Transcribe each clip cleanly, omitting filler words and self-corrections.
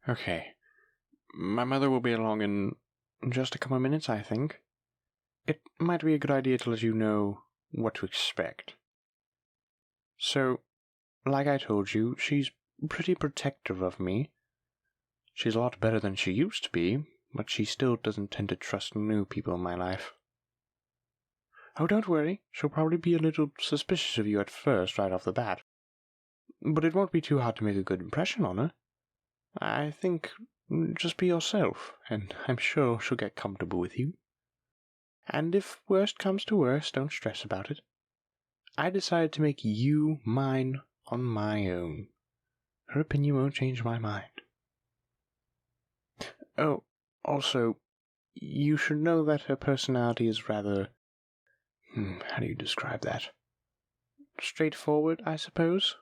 Okay. My mother will be along in just a couple of minutes, I think. It might be a good idea to let you know what to expect. So, like I told you, she's pretty protective of me. She's a lot better than she used to be, but she still doesn't tend to trust new people in my life. Oh, don't worry. She'll probably be a little suspicious of you at first, right off the bat. But it won't be too hard to make a good impression on her. I think just be yourself, and I'm sure she'll get comfortable with you. And if worst comes to worst, don't stress about it. I decided to make you mine on my own. Her opinion won't change my mind. Oh, also, you should know that her personality is rather... how do you describe that? Straightforward, I suppose?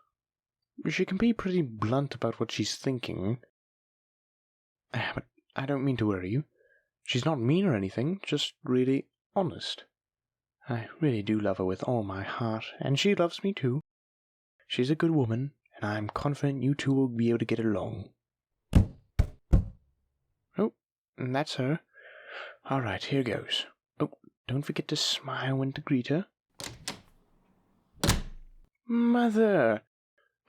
She can be pretty blunt about what she's thinking. But I don't mean to worry you. She's not mean or anything, just really honest. I really do love her with all my heart, and she loves me too. She's a good woman, and I'm confident you two will be able to get along. Oh, and that's her. All right, here goes. Oh, don't forget to smile when to greet her. Mother!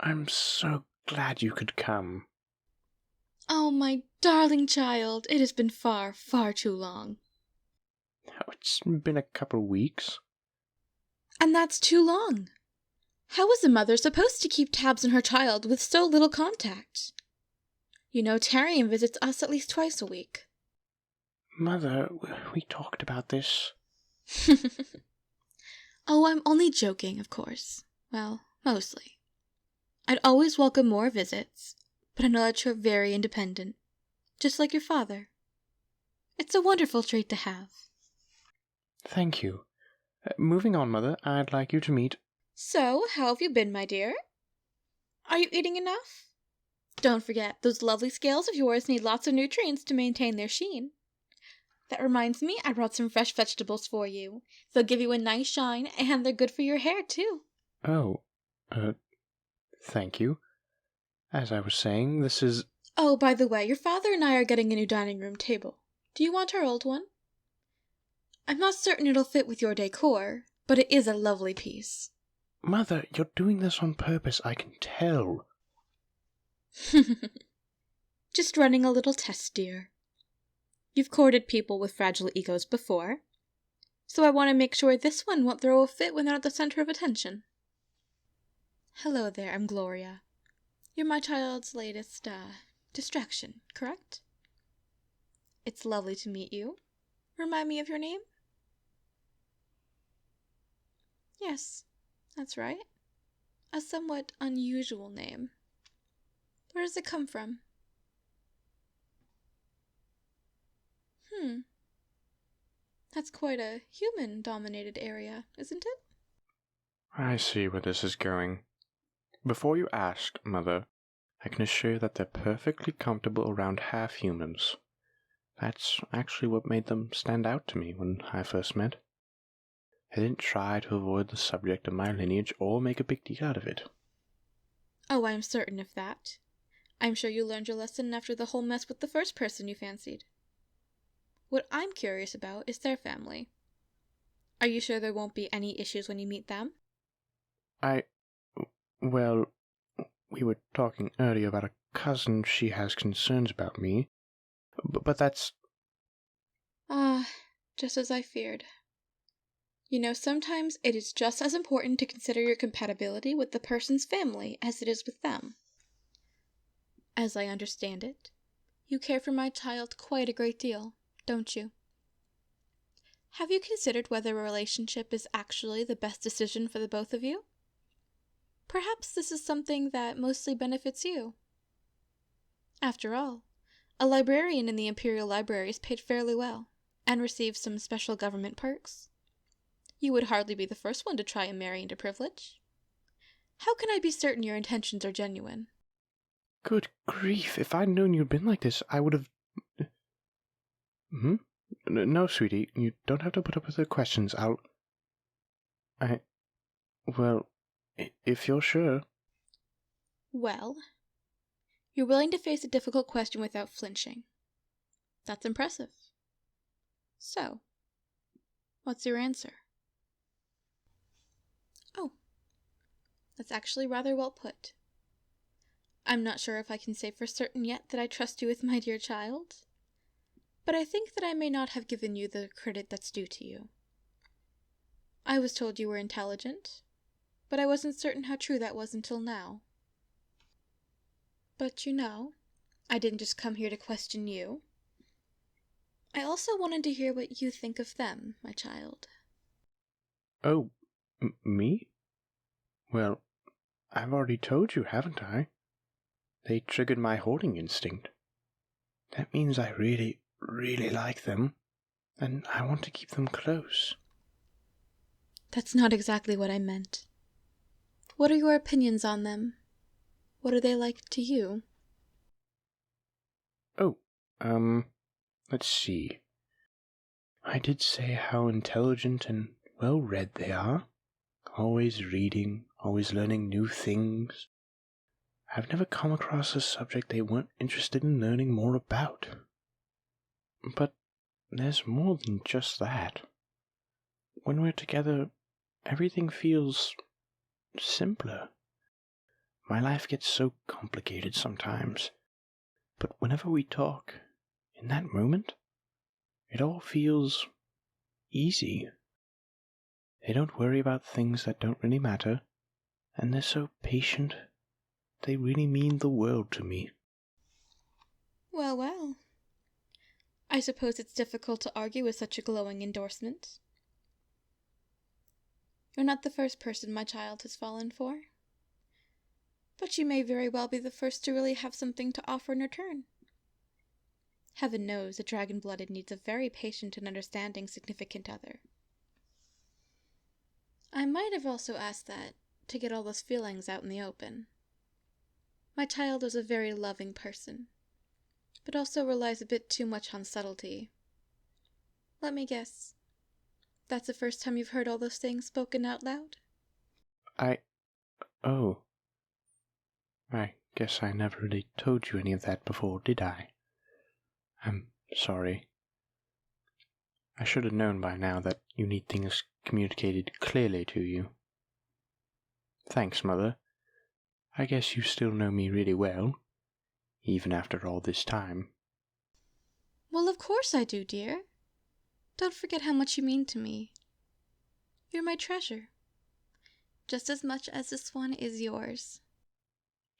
I'm so glad you could come. Oh, my darling child, it has been far, far too long. Oh, it's been a couple weeks. And that's too long. How is a mother supposed to keep tabs on her child with so little contact? You know, Tyrion visits us at least twice a week. Mother, we talked about this. Oh, I'm only joking, of course. Well, mostly. I'd always welcome more visits, but I know that you're very independent, just like your father. It's a wonderful trait to have. Thank you. Moving on, Mother, I'd like you to meet... So, how have you been, my dear? Are you eating enough? Don't forget, those lovely scales of yours need lots of nutrients to maintain their sheen. That reminds me, I brought some fresh vegetables for you. They'll give you a nice shine, and they're good for your hair, too. Oh, thank you. As I was saying, this is... Oh, by the way, your father and I are getting a new dining room table. Do you want our old one? I'm not certain it'll fit with your decor, but it is a lovely piece. Mother, you're doing this on purpose, I can tell. Just running a little test, dear. You've courted people with fragile egos before, so I want to make sure this one won't throw a fit when they're at the center of attention. Hello there, I'm Gloria. You're my child's latest, distraction, correct? It's lovely to meet you. Remind me of your name? Yes, that's right. A somewhat unusual name. Where does it come from? That's quite a human-dominated area, isn't it? I see where this is going. Before you asked, Mother, I can assure you that they're perfectly comfortable around half-humans. That's actually what made them stand out to me when I first met. I didn't try to avoid the subject of my lineage or make a big deal out of it. Oh, I'm certain of that. I'm sure you learned your lesson after the whole mess with the first person you fancied. What I'm curious about is their family. Are you sure there won't be any issues when you meet them? Well, we were talking earlier about a cousin. She has concerns about me. But that's... Just as I feared. You know, sometimes it is just as important to consider your compatibility with the person's family as it is with them. As I understand it, you care for my child quite a great deal, don't you? Have you considered whether a relationship is actually the best decision for the both of you? Perhaps this is something that mostly benefits you. After all, a librarian in the Imperial Library is paid fairly well, and receives some special government perks. You would hardly be the first one to try and marry into privilege. How can I be certain your intentions are genuine? Good grief, if I'd known you'd been like this, I would have... No, sweetie, you don't have to put up with the questions. Well, if you're sure. Well, You're willing to face a difficult question without flinching. That's impressive. So, what's your answer? Oh, that's actually rather well put. I'm not sure if I can say for certain yet that I trust you with my dear child, but I think that I may not have given you the credit that's due to you. I was told you were intelligent, but I wasn't certain how true that was until now. But I didn't just come here to question you. I also wanted to hear what you think of them, my child. Oh, me? Well, I've already told you, haven't I? They triggered my hoarding instinct. That means I really, really like them, and I want to keep them close. That's not exactly what I meant. What are your opinions on them? What are they like to you? Oh, let's see. I did say how intelligent and well-read they are. Always reading, always learning new things. I've never come across a subject they weren't interested in learning more about. But there's more than just that. When we're together, everything feels simpler. My life gets so complicated sometimes, but whenever we talk, in that moment, it all feels easy. They don't worry about things that don't really matter, and they're so patient. They really mean the world to me. Well, well. I suppose it's difficult to argue with such a glowing endorsement. You're not the first person my child has fallen for. But you may very well be the first to really have something to offer in return. Heaven knows a dragon-blooded needs a very patient and understanding significant other. I might have also asked that to get all those feelings out in the open. My child is a very loving person, but also relies a bit too much on subtlety. Let me guess. That's the first time you've heard all those things spoken out loud? Oh. I guess I never really told you any of that before, did I? I'm sorry. I should have known by now that you need things communicated clearly to you. Thanks, Mother. I guess you still know me really well, even after all this time. Well, of course I do, dear. Don't forget how much you mean to me. You're my treasure. Just as much as this one is yours.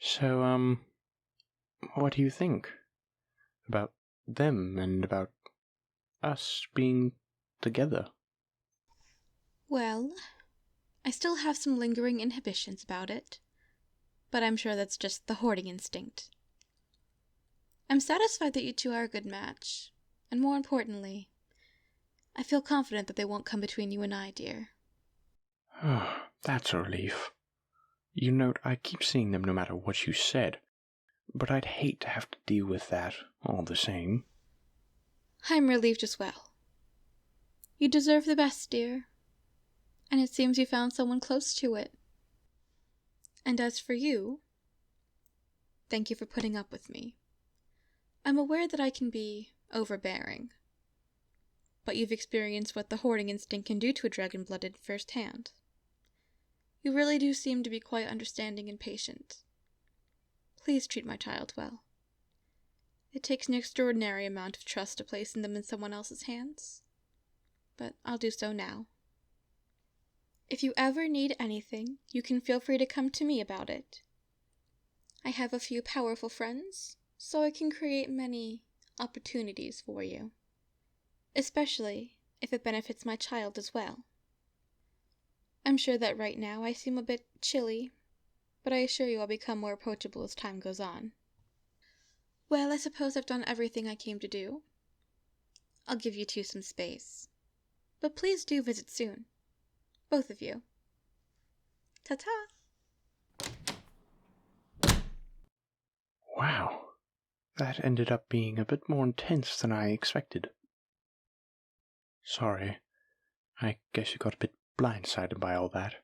So, what do you think? About them and about us being together? Well, I still have some lingering inhibitions about it, but I'm sure that's just the hoarding instinct. I'm satisfied that you two are a good match, and more importantly, I feel confident that they won't come between you and I, dear. Oh, that's a relief. You know, I keep seeing them no matter what you said, but I'd hate to have to deal with that all the same. I'm relieved as well. You deserve the best, dear, and it seems you found someone close to it. And as for you, thank you for putting up with me. I'm aware that I can be overbearing, but you've experienced what the hoarding instinct can do to a dragon-blooded firsthand. You really do seem to be quite understanding and patient. Please treat my child well. It takes an extraordinary amount of trust to place them in someone else's hands, but I'll do so now. If you ever need anything, you can feel free to come to me about it. I have a few powerful friends, so I can create many opportunities for you, especially if it benefits my child as well. I'm sure that right now I seem a bit chilly, but I assure you I'll become more approachable as time goes on. Well, I suppose I've done everything I came to do. I'll give you two some space, but please do visit soon, both of you. Ta-ta! Wow, that ended up being a bit more intense than I expected. Sorry, I guess you got a bit blindsided by all that.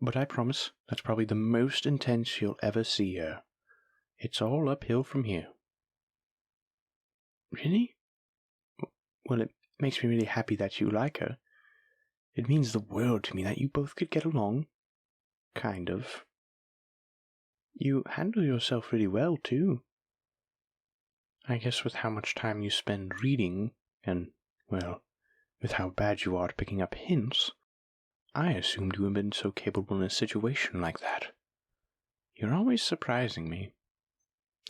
But I promise that's probably the most intense you'll ever see her. It's all uphill from here. Really? Well, it makes me really happy that you like her. It means the world to me that you both could get along. Kind of. You handle yourself really well, too. I guess with how much time you spend reading, and, well, with how bad you are at picking up hints, I assumed you had been so capable in a situation like that. You're always surprising me.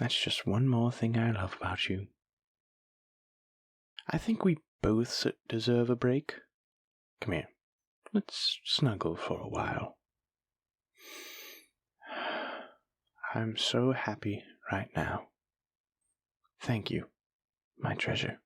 That's just one more thing I love about you. I think we both deserve a break. Come here. Let's snuggle for a while. I'm so happy right now. Thank you, my treasure.